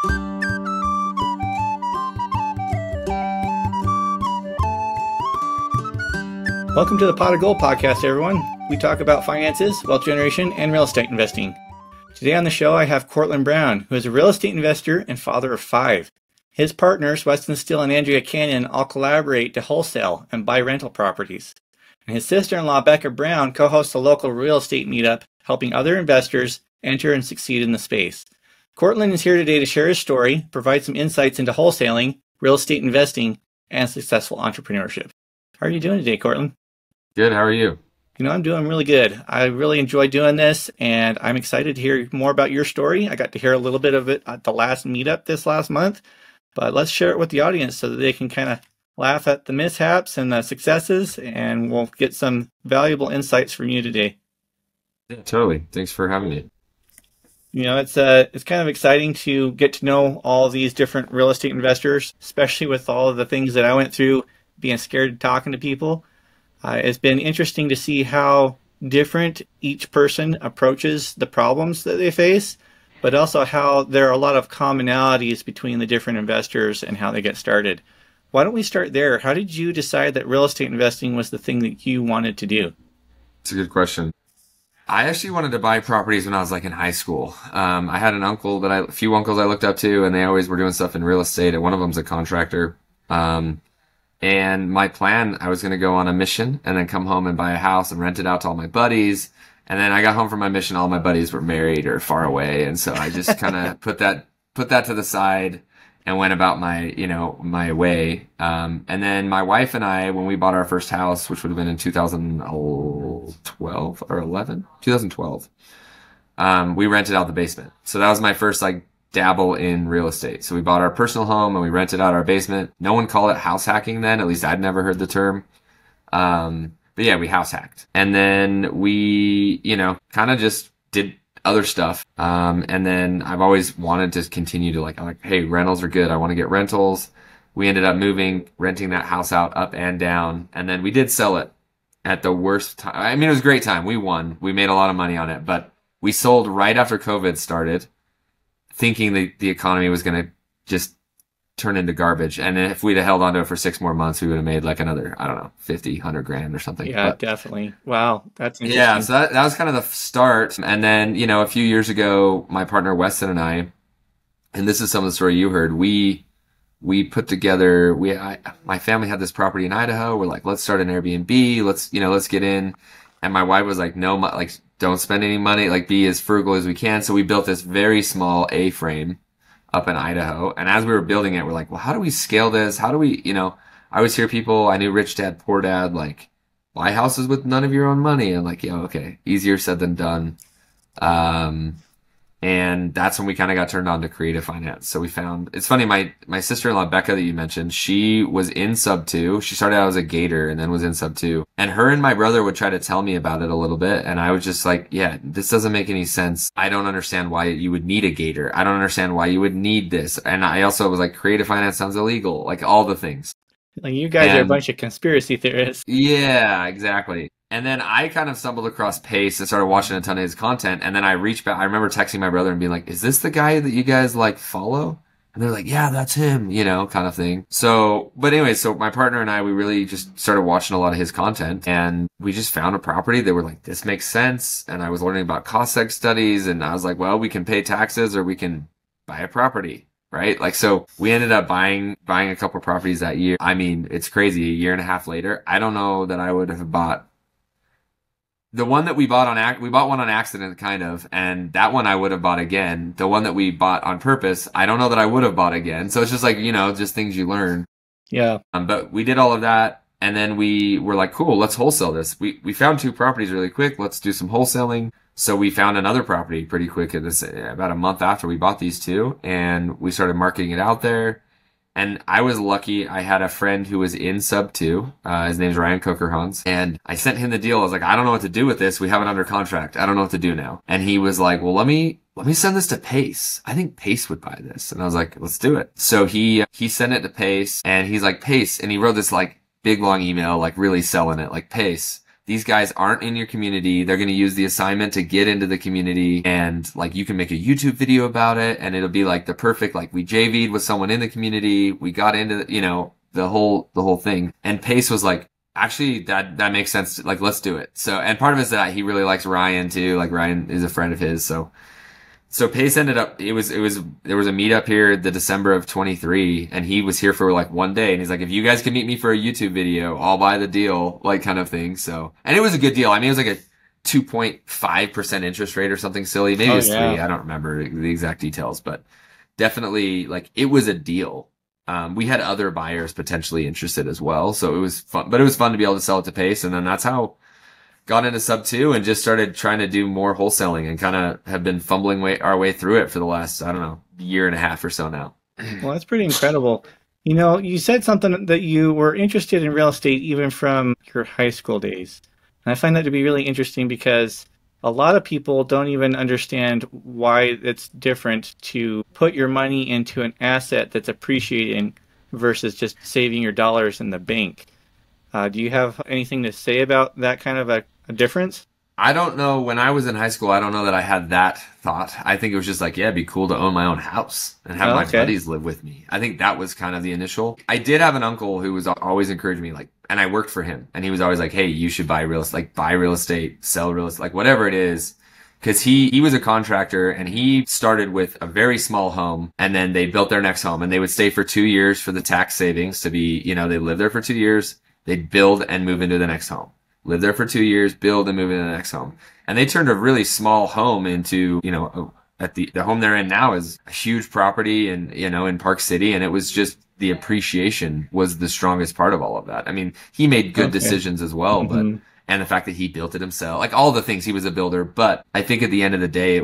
Welcome to the Pot of Gold podcast, everyone. We talk about finances, wealth generation, and real estate investing. Today on the show, I have Cortlan Brown, who is a real estate investor and father of 5. His partners, Weston Steele and Andrea Cannon, all collaborate to wholesale and buy rental properties. And his sister-in-law, Becca Brown, co-hosts a local real estate meetup, helping other investors enter and succeed in the space. Cortlan is here today to share his story, provide some insights into wholesaling, real estate investing, and successful entrepreneurship. How are you doing today, Cortlan? Good. How are you? I'm doing really good. I really enjoy doing this, and I'm excited to hear more about your story. I got to hear a little bit of it at the last meetup this last month, but let's share it with the audience so that they can kind of laugh at the mishaps and the successes, and we'll get some valuable insights from you today. Yeah, totally. Thanks for having me. It's kind of exciting to get to know all these different real estate investors, especially with all of the things that I went through, being scared of talking to people. It's been interesting to see how different each person approaches the problems that they face, but also how there are a lot of commonalities between the different investors and how they get started. Why don't we start there? How did you decide that real estate investing was the thing that you wanted to do? It's a good question. I actually wanted to buy properties when I was in high school. I had a few uncles I looked up to, and they always were doing stuff in real estate. And one of them's a contractor. And my plan, I was going to go on a mission and then come home and buy a house and rent it out to all my buddies. And then I got home from my mission, all my buddies were married or far away. And so I just kind of put that to the side and went about my way. And then my wife and I, when we bought our first house, which would have been in 2012 or 11, 2012, we rented out the basement. So that was my first dabble in real estate. So we bought our personal home and we rented out our basement. No one called it house hacking then. At least I'd never heard the term. But yeah, we house hacked. And then we, kind of just did other stuff. And then I've always wanted to continue to hey, rentals are good. I want to get rentals. We ended up renting that house out up and down. And then we did sell it at the worst time. I mean, it was a great time. We won. We made a lot of money on it, but we sold right after COVID started, thinking the economy was going to just turn into garbage. And if we'd have held on to it for 6 more months, we would have made another, I don't know, 50, 100 grand or something. Yeah, definitely. Wow. That's interesting. Yeah. So that was kind of the start. And then, a few years ago, my partner Weston and I, and this is some of the story you heard, we put together, my family had this property in Idaho. We're like, let's start an Airbnb. Let's get in. And my wife was like, no, don't spend any money, be as frugal as we can. So we built this very small A-frame up in Idaho. And as we were building it, we're like, well, how do we scale this? How do we, I always hear people, I knew Rich Dad, Poor Dad, buy houses with none of your own money. And okay, easier said than done. And that's when we kind of got turned on to creative finance. So we found, it's funny, my sister-in-law, Becca, that you mentioned, she was in sub 2. She started out as a gator and then was in sub 2. And her and my brother would try to tell me about it a little bit. And I was just like, yeah, this doesn't make any sense. I don't understand why you would need a gator. I don't understand why you would need this. And I also was like, creative finance sounds illegal, all the things. You guys are a bunch of conspiracy theorists. Yeah, exactly. And then I kind of stumbled across Pace and started watching a ton of his content. And then I reached back. I remember texting my brother and being like, is this the guy that you guys follow? And they're like, yeah, that's him, kind of thing. So, but anyway, so my partner and I, we really just started watching a lot of his content, and we just found a property that we're like, this makes sense. And I was learning about cost seg studies, and I was like, well, we can pay taxes or we can buy a property. Right? So we ended up buying a couple properties that year. I mean, it's crazy. A year and a half later, I don't know that I would have bought the one that we bought we bought one on accident, kind of, and that one I would have bought again. The one that we bought on purpose, I don't know that I would have bought again. So it's just just things you learn. Yeah. But we did all of that, and then we were like, cool, let's wholesale this. We found 2 properties really quick. Let's do some wholesaling. So we found another property pretty quick about a month after we bought these 2, and we started marketing it out there. And I was lucky. I had a friend who was in sub 2. His name's Ryan Coker-Hans. And I sent him the deal. I was like, I don't know what to do with this. We have it under contract. I don't know what to do now. And he was like, well, let me send this to Pace. I think Pace would buy this. And I was like, let's do it. So he sent it to Pace, and he's like, Pace. And he wrote this big long email, really selling it. Pace, these guys aren't in your community. They're going to use the assignment to get into the community, and like you can make a YouTube video about it, and it'll be like the perfect, like we JV'd with someone in the community. We got into, the whole thing. And Pace was like, actually, that makes sense. Like, let's do it. So, and part of it is that he really likes Ryan too. Like Ryan is a friend of his. So Pace ended up, there was a meetup here the December of 23, and he was here for like one day, and he's like, if you guys can meet me for a YouTube video, I'll buy the deal, like kind of thing. So, and it was a good deal. I mean, it was like a 2.5% interest rate or something silly. Maybe it was 3. I don't remember the exact details, but definitely like it was a deal. We had other buyers potentially interested as well. So it was fun, but it was fun to be able to sell it to Pace. And then that's how got into sub 2 and just started trying to do more wholesaling, and kind of have been fumbling our way through it for the last, I don't know, year and a half or so now. Well, that's pretty incredible. You said something that you were interested in real estate even from your high school days. And I find that to be really interesting because a lot of people don't even understand why it's different to put your money into an asset that's appreciating versus just saving your dollars in the bank. Do you have anything to say about that kind of a difference? I don't know. When I was in high school, I don't know that I had that thought. I think it was just like, yeah, it'd be cool to own my own house and have my buddies live with me. I think that was kind of the initial. I did have an uncle who was always encouraging me, like, and I worked for him, and he was always like, hey, you should buy real estate, sell real estate, like whatever it is. Cause he was a contractor, and he started with a very small home, and then they built their next home, and they would stay for 2 years for the tax savings to be, they lived there for 2 years. They'd build and move into the next home. Live there for 2 years, build and move into the next home. And they turned a really small home into, at the home they're in now is a huge property and, in Park City. And it was just the appreciation was the strongest part of all of that. I mean, he made good decisions as well, and the fact that he built it himself, like all the things, he was a builder. But I think at the end of the day,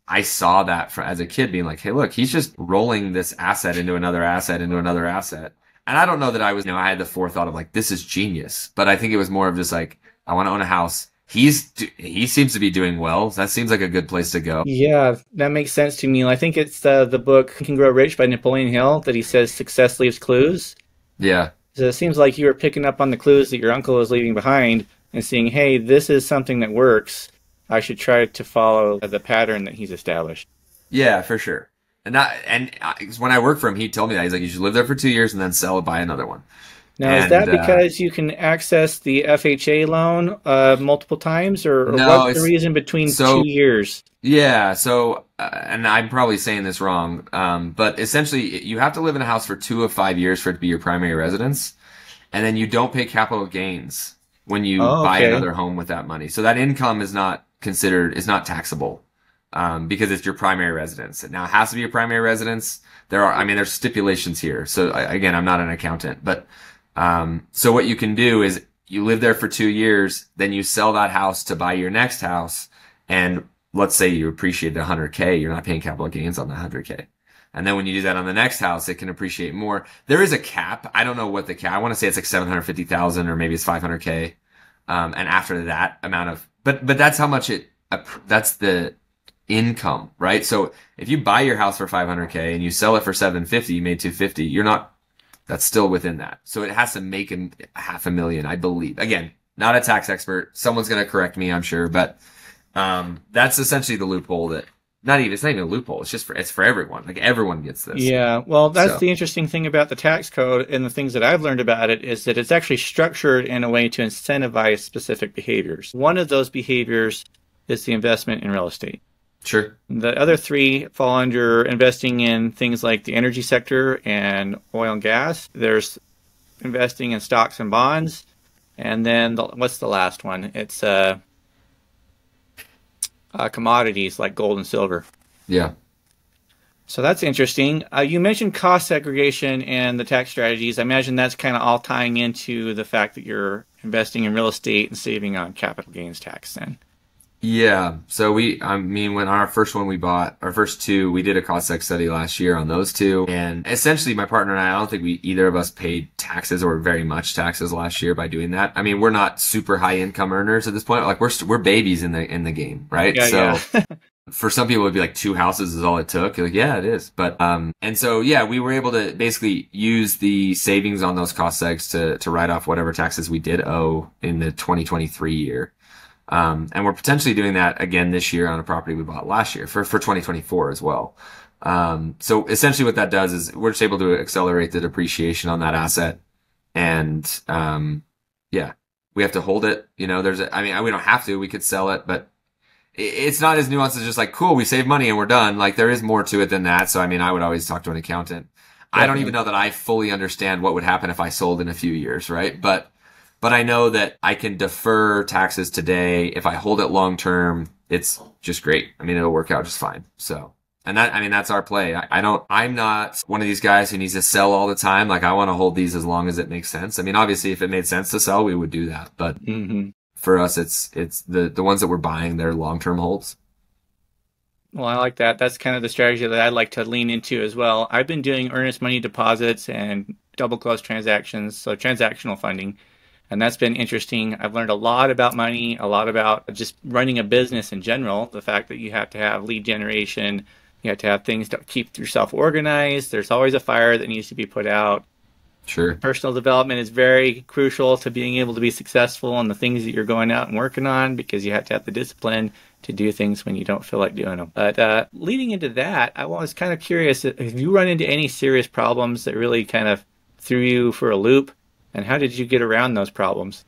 I saw that as a kid being like, hey, look, he's just rolling this asset into another asset into another asset. And I don't know that I had the forethought of like, this is genius, but I think it was more of just like, I want to own a house. He seems to be doing well. That seems like a good place to go. Yeah, that makes sense to me. I think it's the book Think and Grow Rich by Napoleon Hill that he says success leaves clues. Yeah. So it seems like you were picking up on the clues that your uncle is leaving behind and seeing, hey, this is something that works. I should try to follow the pattern that he's established. Yeah, for sure. And when I worked for him, he told me that. He's like, you should live there for 2 years and then sell it, buy another one. Now, is that because you can access the FHA loan multiple times, or no, what's the reason between 2 years? Yeah, so, and I'm probably saying this wrong, but essentially you have to live in a house for 2 of 5 years for it to be your primary residence, and then you don't pay capital gains when you buy another home with that money. So that income is not taxable. Because it's your primary residence. Now, it has to be your primary residence. There's stipulations here. So again, I'm not an accountant, but, so what you can do is you live there for 2 years, then you sell that house to buy your next house. And let's say you appreciate the 100K, you're not paying capital gains on the 100K. And then when you do that on the next house, it can appreciate more. There is a cap. I don't know what the cap, I want to say it's like 750,000 or maybe it's 500K. And after that amount of, but that's how much that's the income, right? So if you buy your house for 500K and you sell it for 750, you made 250, that's still within that. So it has to make $500,000, I believe. Again, not a tax expert. Someone's going to correct me, I'm sure, but, that's essentially the loophole it's not even a loophole. It's for everyone. Like everyone gets this. Yeah. Well, that's the interesting thing about the tax code, and the things that I've learned about it is that it's actually structured in a way to incentivize specific behaviors. One of those behaviors is the investment in real estate. Sure. The other 3 fall under investing in things like the energy sector and oil and gas. There's investing in stocks and bonds. And then what's the last one? It's commodities like gold and silver. Yeah. So that's interesting. You mentioned cost segregation and the tax strategies. I imagine that's kind of all tying into the fact that you're investing in real estate and saving on capital gains tax then. Yeah. So when our first one we bought, our first 2, we did a cost seg study last year on those 2. And essentially my partner and I don't think either of us paid taxes or very much taxes last year by doing that. I mean, we're not super high income earners at this point. Like we're babies in the game, right? Yeah, so, yeah. For some people, it'd be like 2 houses is all it took. You're like, yeah, it is. But, and so, yeah, we were able to basically use the savings on those cost segs to write off whatever taxes we did owe in the 2023 year. And we're potentially doing that again this year on a property we bought last year for 2024 as well. So essentially what that does is we're just able to accelerate the depreciation on that asset. And, yeah, we have to hold it. You know, I mean, we don't have to, we could sell it, but it's not as nuanced as just like, cool, we saved money and we're done. Like there is more to it than that. So, I mean, I would always talk to an accountant. Definitely. I don't even know that I fully understand what would happen if I sold in a few years, right? But I know that I can defer taxes today. If I hold it long term, it's just great. I mean, it'll work out just fine. So, and that's our play. I'm not one of these guys who needs to sell all the time. Like I want to hold these as long as it makes sense. I mean, obviously if it made sense to sell, we would do that. But for us, it's the ones that we're buying, they're long-term holds. Well, I like that. That's kind of the strategy that I'd like to lean into as well. I've been doing earnest money deposits and double close transactions, so transactional funding. And that's been interesting. I've learned a lot about money, a lot about just running a business in general. The fact that you have to have lead generation, you have to have things to keep yourself organized. There's always a fire that needs to be put out. Sure. Personal development is very crucial to being able to be successful on the things that you're going out and working on, because you have to have the discipline to do things when you don't feel like doing them. But leading into that, I was kind of curious, have you run into any serious problems that really kind of threw you for a loop? And how did you get around those problems?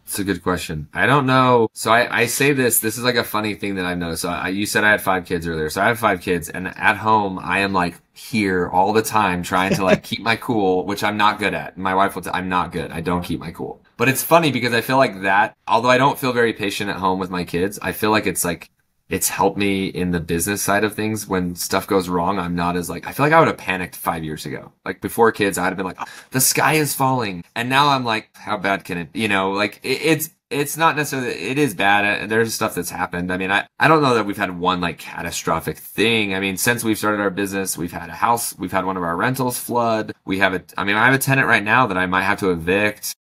It's a good question. I don't know. So I say this is like a funny thing that I've noticed. So you said I had 5 kids earlier. So I have 5 kids, and at home I am like here all the time trying to like keep my cool, which I'm not good at. My wife will tell I'm not good. I don't keep my cool. But it's funny because I feel like that, although I don't feel very patient at home with my kids, I feel like it's helped me in the business side of things. When stuff goes wrong, I'm not as like, I feel like I would have panicked 5 years ago. Like before kids, I'd have been like, oh, the sky is falling. And now I'm like, how bad can it, like it's not necessarily, it is bad. There's stuff that's happened. I mean, I don't know that we've had one like catastrophic thing. I mean, since we've started our business, we've had we've had one of our rentals flood. I have a tenant right now that I might have to evict.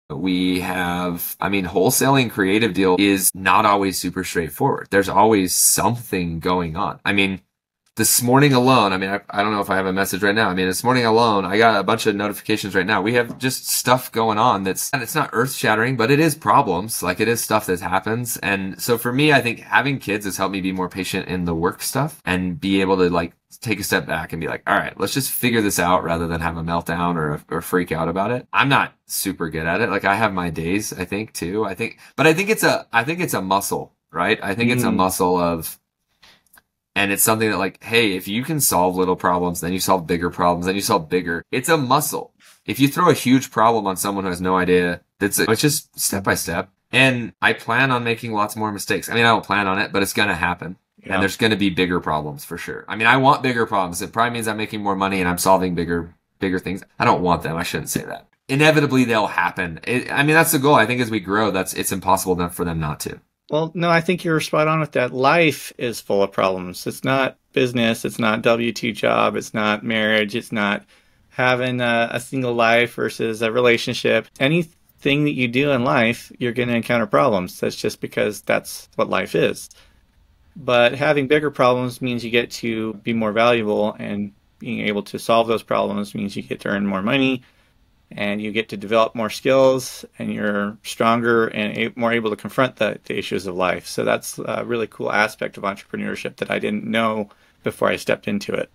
We have, wholesaling creative deal is not always super straightforward. There's always something going on. I mean, this morning alone, I don't know if I have a message right now. This morning alone, I got a bunch of notifications right now. We have just stuff going on and it's not earth shattering, but it is problems. Like it is stuff that happens. And so for me, I think having kids has helped me be more patient in the work stuff and be able to like take a step back and be like, all right, let's just figure this out rather than have a meltdown or freak out about it. I'm not super good at it. Like I have my days, I think too. I think it's a muscle, right? I think it's a muscle and it's something that like, hey, if you can solve little problems, then you solve bigger problems, then you solve bigger. It's a muscle. If you throw a huge problem on someone who has no idea, it's just step by step. And I plan on making lots more mistakes. I don't plan on it, but it's going to happen. Yeah. And there's going to be bigger problems for sure. I want bigger problems. It probably means I'm making more money and I'm solving bigger things. I don't want them. I shouldn't say that. Inevitably, they'll happen. That's the goal. I think as we grow, it's impossible for them not to. Well, no, I think you're spot on with that. Life is full of problems. It's not business. It's not W-2 job. It's not marriage. It's not having a single life versus a relationship. Anything that you do in life, you're going to encounter problems. That's just because that's what life is. But having bigger problems means you get to be more valuable, and being able to solve those problems means you get to earn more money. And you get to develop more skills, and you're stronger and more able to confront the issues of life. So that's a really cool aspect of entrepreneurship that I didn't know before I stepped into it.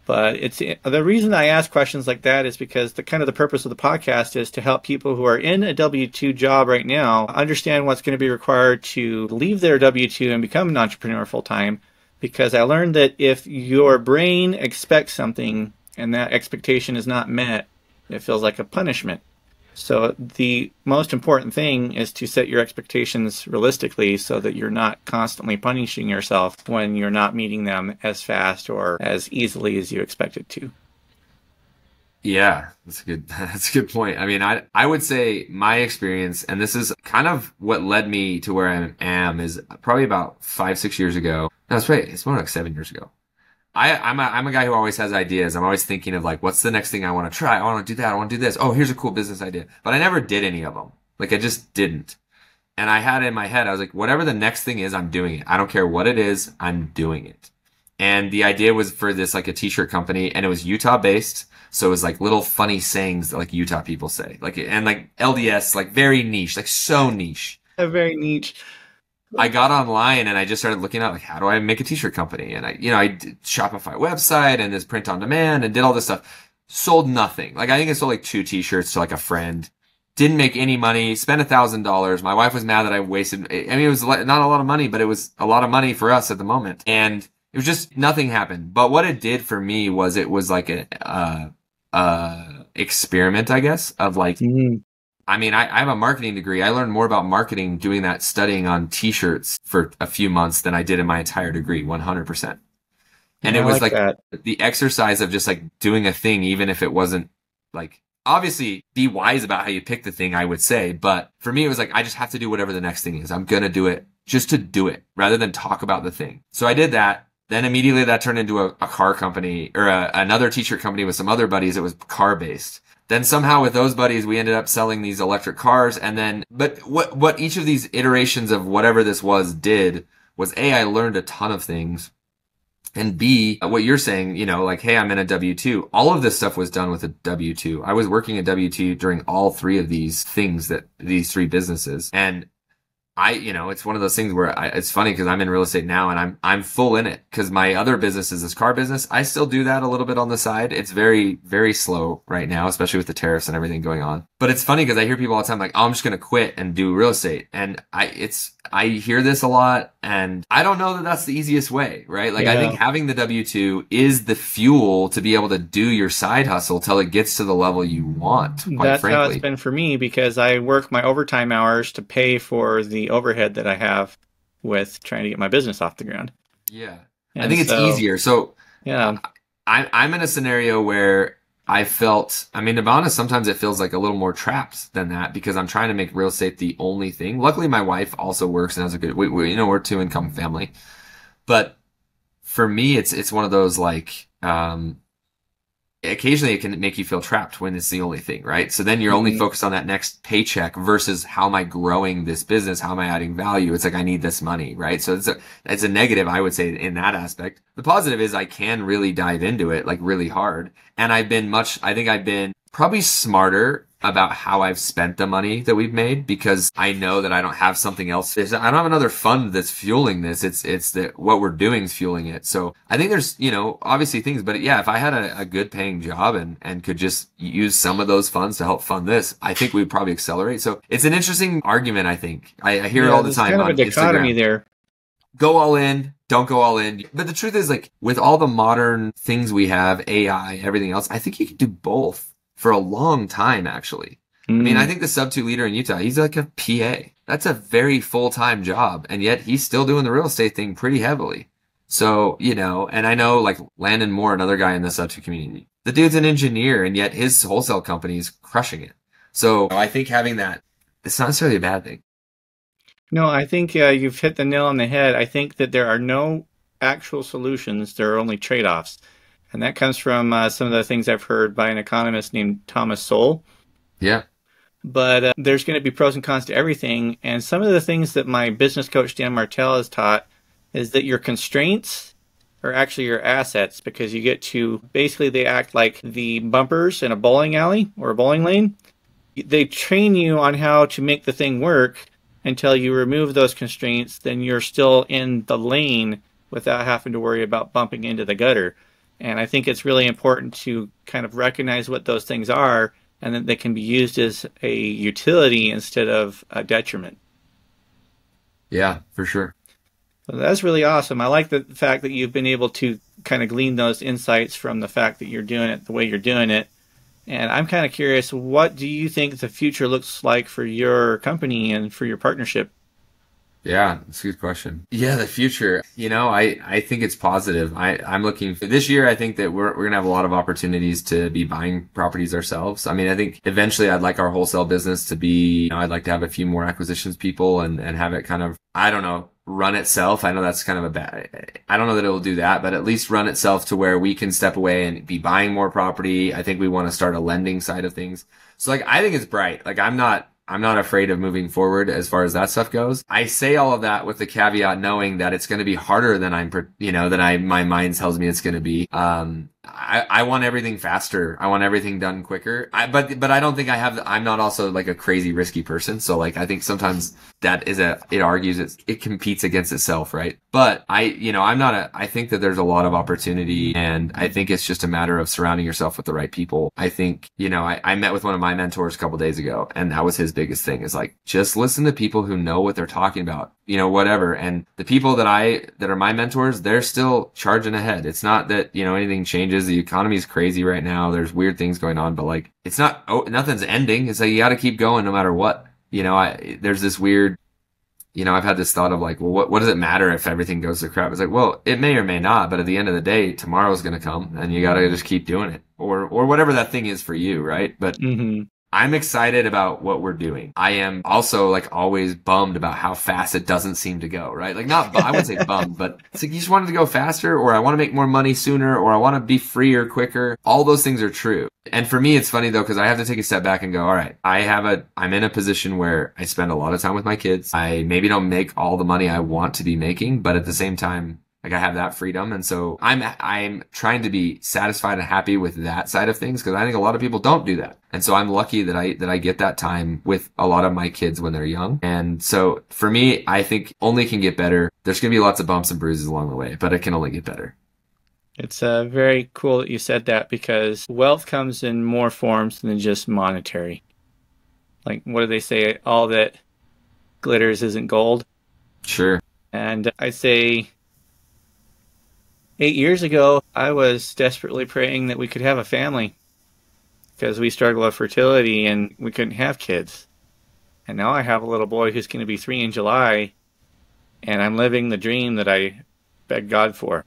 But the reason I ask questions like that is because the purpose of the podcast is to help people who are in a W-2 job right now understand what's going to be required to leave their W-2 and become an entrepreneur full-time. Because I learned that if your brain expects something and that expectation is not met, it feels like a punishment. So the most important thing is to set your expectations realistically so that you're not constantly punishing yourself when you're not meeting them as fast or as easily as you expected to. Yeah, that's a good point. I would say my experience, and this is kind of what led me to where I am, is probably about 5-6 years ago. No, it's right. It's more like 7 years ago. I'm a guy who always has ideas. I'm always thinking of like, what's the next thing I want to try? I want to do that. I want to do this. Oh, here's a cool business idea. But I never did any of them. Like I just didn't. And I had it in my head, I was like, whatever the next thing is, I'm doing it. I don't care what it is, I'm doing it. And the idea was for this like a t-shirt company, and it was Utah based. So it was like little funny sayings that like Utah people say, like, and like LDS, like very niche, like so niche. Very niche. I got online and I just started looking at like, how do I make a t-shirt company? And I did Shopify website and this print on demand and did all this stuff. Sold nothing. Like I think I sold like 2 t-shirts to like a friend. Didn't make any money. Spent $1,000. My wife was mad that I wasted. I mean, it was not a lot of money, but it was a lot of money for us at the moment. And it was just nothing happened. But what it did for me was it was like a experiment, I guess, of like. I mean, I have a marketing degree. I learned more about marketing doing that studying on t-shirts for a few months than I did in my entire degree, 100%. And it was like the exercise of just like doing a thing, even if it wasn't like, obviously be wise about how you pick the thing, I would say. But for me, it was like, I just have to do whatever the next thing is. I'm going to do it just to do it rather than talk about the thing. So I did that. Then immediately that turned into a car company or another t-shirt company with some other buddies. It was car based. Then somehow with those buddies, we ended up selling these electric cars. And then, but what each of these iterations of whatever this was did was A, I learned a ton of things. And B, what you're saying, you know, like, hey, I'm in a W-2. All of this stuff was done with a W-2. I was working a W-2 during all 3 of these things these 3 businesses. And it's one of those things where it's funny because I'm in real estate now and I'm full in it because my other business is this car business. I still do that a little bit on the side. It's very, very slow right now, especially with the tariffs and everything going on. But it's funny because I hear people all the time like, oh, I'm just going to quit and do real estate. And I hear this a lot and I don't know that that's the easiest way, right? Like I think having the W-2 is the fuel to be able to do your side hustle till it gets to the level you want, quite frankly. How it's been for me because I work my overtime hours to pay for the overhead that I have with trying to get my business off the ground. Yeah. And I think it's easier. So yeah, I'm in a scenario where I felt, I mean, to be honest, sometimes it feels like a little more trapped than that because I'm trying to make real estate the only thing. Luckily, my wife also works and has a good, we're a 2-income family. But for me, it's one of those like, occasionally it can make you feel trapped when it's the only thing, right? So then you're only focused on that next paycheck versus how am I growing this business? How am I adding value? It's like, I need this money, right? So it's a negative, I would say, in that aspect. The positive is I can really dive into it like really hard. And I think I've been probably smarter about how I've spent the money that we've made because I know that I don't have something else. I don't have another fund that's fueling this. It's that what we're doing is fueling it. So I think there's, obviously things, but yeah, if I had a good paying job and could just use some of those funds to help fund this, I think we'd probably accelerate. So it's an interesting argument. I think I hear it all the time. Kind of a dichotomy Instagram. There. Go all in, don't go all in. But the truth is like with all the modern things we have, AI, everything else, I think you can do both. For a long time, actually. I mean, I think the sub 2 leader in Utah, he's like a PA. That's a very full-time job. And yet he's still doing the real estate thing pretty heavily. So, and I know like Landon Moore, another guy in the sub 2 community, the dude's an engineer and yet his wholesale company is crushing it. So I think having that, it's not necessarily a bad thing. No, I think you've hit the nail on the head. I think that there are no actual solutions. There are only trade-offs. And that comes from some of the things I've heard by an economist named Thomas Sowell. Yeah. But there's going to be pros and cons to everything. And some of the things that my business coach, Dan Martell, has taught is that your constraints are actually your assets because you get to, basically they act like the bumpers in a bowling alley or a bowling lane. They train you on how to make the thing work until you remove those constraints. Then you're still in the lane without having to worry about bumping into the gutter. And I think it's really important to kind of recognize what those things are and that they can be used as a utility instead of a detriment. Yeah, for sure. So that's really awesome. I like the fact that you've been able to kind of glean those insights from the fact that you're doing it the way you're doing it. And I'm kind of curious, what do you think the future looks like for your company and for your partnership? Yeah, that's a good question. Yeah, the future, I think it's positive. I'm looking for this year. I think that we're going to have a lot of opportunities to be buying properties ourselves. I mean, I think eventually I'd like our wholesale business to be, I'd like to have a few more acquisitions people and have it kind of, I don't know, run itself. I know that's kind of I don't know that it will do that, but at least run itself to where we can step away and be buying more property. I think we want to start a lending side of things. So like, I think it's bright. Like I'm not afraid of moving forward as far as that stuff goes. I say all of that with the caveat knowing that it's going to be harder than my mind tells me it's going to be. I want everything faster. I want everything done quicker. But I don't think I'm not also like a crazy risky person. So like, I think sometimes it argues it competes against itself, right? But I think that there's a lot of opportunity, and I think it's just a matter of surrounding yourself with the right people. I think, I met with one of my mentors a couple days ago, and that was his biggest thing, is like, just listen to people who know what they're talking about, whatever. And the people that are my mentors, they're still charging ahead. It's not that, anything changes. The economy is crazy right now. There's weird things going on, but like, it's not, nothing's ending. It's like, you got to keep going no matter what. There's this weird, I've had this thought of like, well, what does it matter if everything goes to crap? It's like, well, it may or may not, but at the end of the day, tomorrow's going to come, and you got to just keep doing it, or whatever that thing is for you, right? But I'm excited about what we're doing. I am also like always bummed about how fast it doesn't seem to go, right? Like I wouldn't say bummed, but it's like, you just want it to go faster, or I want to make more money sooner, or I want to be freer quicker. All those things are true. And for me, it's funny though, because I have to take a step back and go, all right, I'm in a position where I spend a lot of time with my kids. I maybe don't make all the money I want to be making, but at the same time, like, I have that freedom. And so I'm trying to be satisfied and happy with that side of things, because I think a lot of people don't do that. And so I'm lucky that I get that time with a lot of my kids when they're young. And so for me, I think only can get better. There's going to be lots of bumps and bruises along the way, but it can only get better. It's very cool that you said that, because wealth comes in more forms than just monetary. Like, what do they say? All that glitters isn't gold. Sure. And I say 8 years ago, I was desperately praying that we could have a family, because we struggle with fertility and we couldn't have kids. And now I have a little boy who's going to be 3 in July, and I'm living the dream that I begged God for.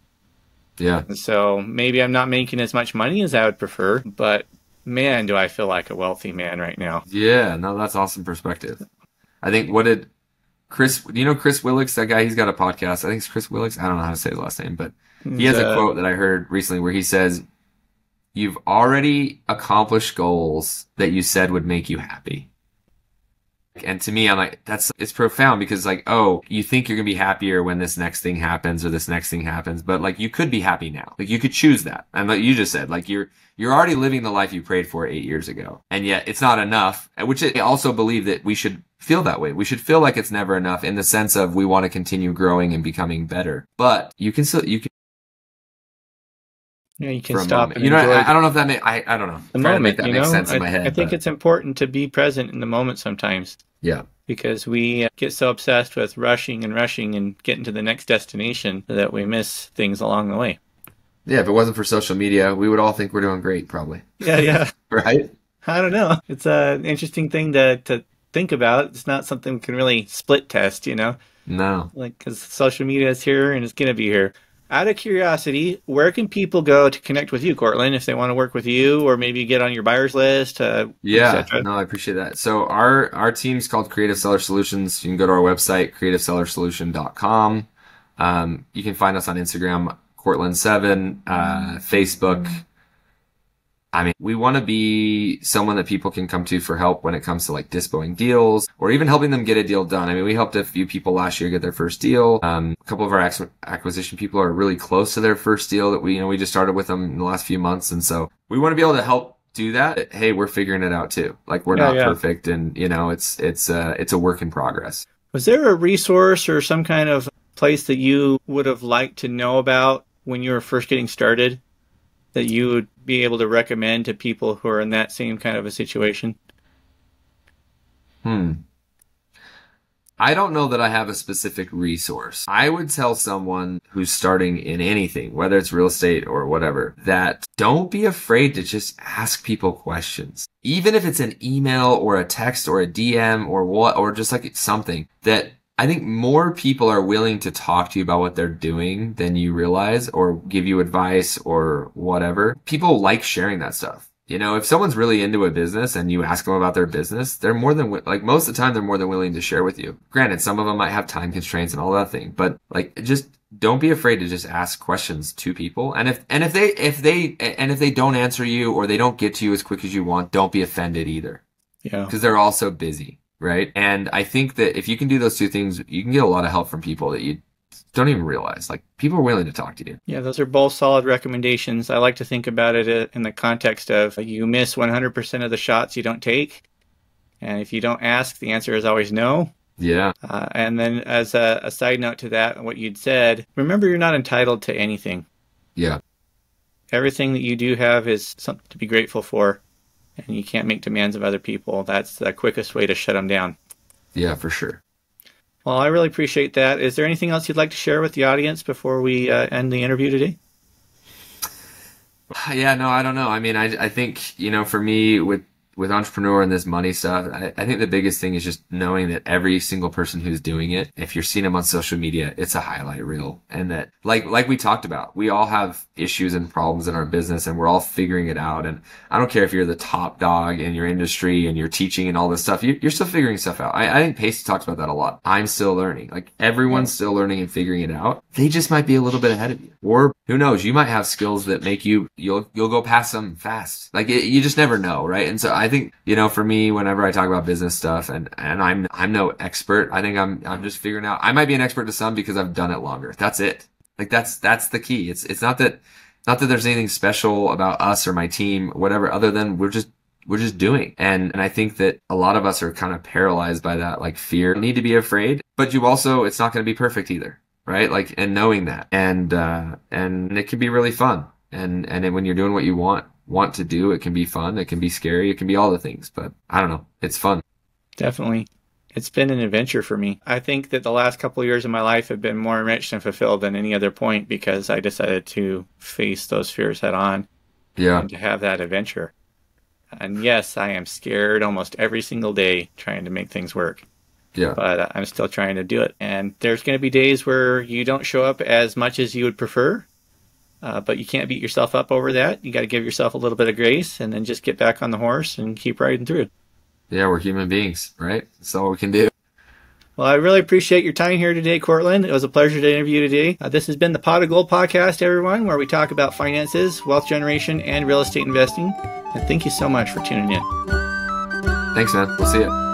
Yeah. And so maybe I'm not making as much money as I would prefer, but man, do I feel like a wealthy man right now. Yeah, no, that's awesome perspective. I think Chris Willix, that guy, he's got a podcast. I think it's Chris Willix. I don't know how to say his last name, but he has a quote that I heard recently where he says, "You've already accomplished goals that you said would make you happy." And to me, I'm like, it's profound, because like, oh, you think you're going to be happier when this next thing happens or this next thing happens, but like, you could be happy now. Like, you could choose that. And like you just said, like, you're already living the life you prayed for 8 years ago. And yet it's not enough, which I also believe that we should feel that way. We should feel like it's never enough, in the sense of we want to continue growing and becoming better. But you can Yeah, you can stop. And I don't know if that I don't know. The I'm trying moment, to make that make sense in my head. I think it's important to be present in the moment sometimes. Yeah. Because we get so obsessed with rushing and getting to the next destination that we miss things along the way. Yeah, if it wasn't for social media, we would all think we're doing great, probably. Yeah. Right? I don't know. It's an interesting thing to think about. It's not something we can really split test, No. Like, because social media is here and it's going to be here. Out of curiosity, where can people go to connect with you, Cortlan, if they want to work with you, or maybe get on your buyer's list? Yeah, no, I appreciate that. So our team's called Creative Seller Solutions. You can go to our website, creativesellersolution.com. You can find us on Instagram, Cortlan7, Facebook. I mean, we want to be someone that people can come to for help when it comes to like dispoing deals, or even helping them get a deal done. I mean, we helped a few people last year get their first deal. A couple of our acquisition people are really close to their first deal that we just started with them in the last few months. And so we want to be able to help do that. Hey, we're figuring it out too. Like, we're not perfect, and it's a work in progress. Was there a resource or some kind of place that you would have liked to know about when you were first getting started, that you would be able to recommend to people who are in that same kind of a situation? I don't know that I have a specific resource. I would tell someone who's starting in anything, whether it's real estate or whatever, that don't be afraid to just ask people questions. Even if it's an email or a text or a DM or just like something, that I think more people are willing to talk to you about what they're doing than you realize, or give you advice or whatever. People like sharing that stuff. If someone's really into a business and you ask them about their business, they're most of the time, they're more than willing to share with you. Granted, some of them might have time constraints and all that thing, but like, just don't be afraid to just ask questions to people. And if they don't answer you, or they don't get to you as quick as you want, don't be offended either. Yeah. Because they're all so busy. right? And I think that if you can do those two things, you can get a lot of help from people that you don't even realize. Like, people are willing to talk to you. Yeah, those are both solid recommendations. I like to think about it in the context of you miss 100% of the shots you don't take. And if you don't ask, the answer is always no. Yeah. And then as a side note to that, what you'd said, remember you're not entitled to anything. Yeah. Everything that you do have is something to be grateful for. And you can't make demands of other people. That's the quickest way to shut them down. Yeah, for sure. Well, I really appreciate that. Is there anything else you'd like to share with the audience before we end the interview today? Yeah, no, I don't know. I mean, I think, for me with entrepreneur and this money stuff, I think the biggest thing is just knowing that every single person who's doing it, if you're seeing them on social media, it's a highlight reel. And that, like we talked about, we all have issues and problems in our business and we're all figuring it out. And I don't care if you're the top dog in your industry and you're teaching and all this stuff, you're still figuring stuff out. I think Pacey talks about that a lot. I'm still learning. Like, everyone's still learning and figuring it out. They just might be a little bit ahead of you. Or who knows, you might have skills that make you'll go past them fast. Like, you just never know, right? And so I think, for me, whenever I talk about business stuff and I'm no expert, I think I'm just figuring out. I might be an expert to some because I've done it longer. That's it. Like, that's the key. It's not that there's anything special about us or my team, whatever, other than we're just doing. And I think that a lot of us are kind of paralyzed by that, like, fear. You need to be afraid, but you also, it's not going to be perfect either, right? Like, and knowing that, and it can be really fun. And then when you're doing what you want to do, it can be fun. It can be scary. It can be all the things, but I don't know. It's fun. Definitely. It's been an adventure for me. I think that the last couple of years of my life have been more enriched and fulfilled than any other point because I decided to face those fears head on. Yeah. And to have that adventure. And yes, I am scared almost every single day trying to make things work. Yeah. But I'm still trying to do it. And there's going to be days where you don't show up as much as you would prefer. But you can't beat yourself up over that. You got to give yourself a little bit of grace and then just get back on the horse and keep riding through. Yeah, we're human beings, right? That's all we can do. Well, I really appreciate your time here today, Cortlan. It was a pleasure to interview you today. This has been the Pot of Gold podcast, everyone, where we talk about finances, wealth generation, and real estate investing. And thank you so much for tuning in. Thanks, man. We'll see you.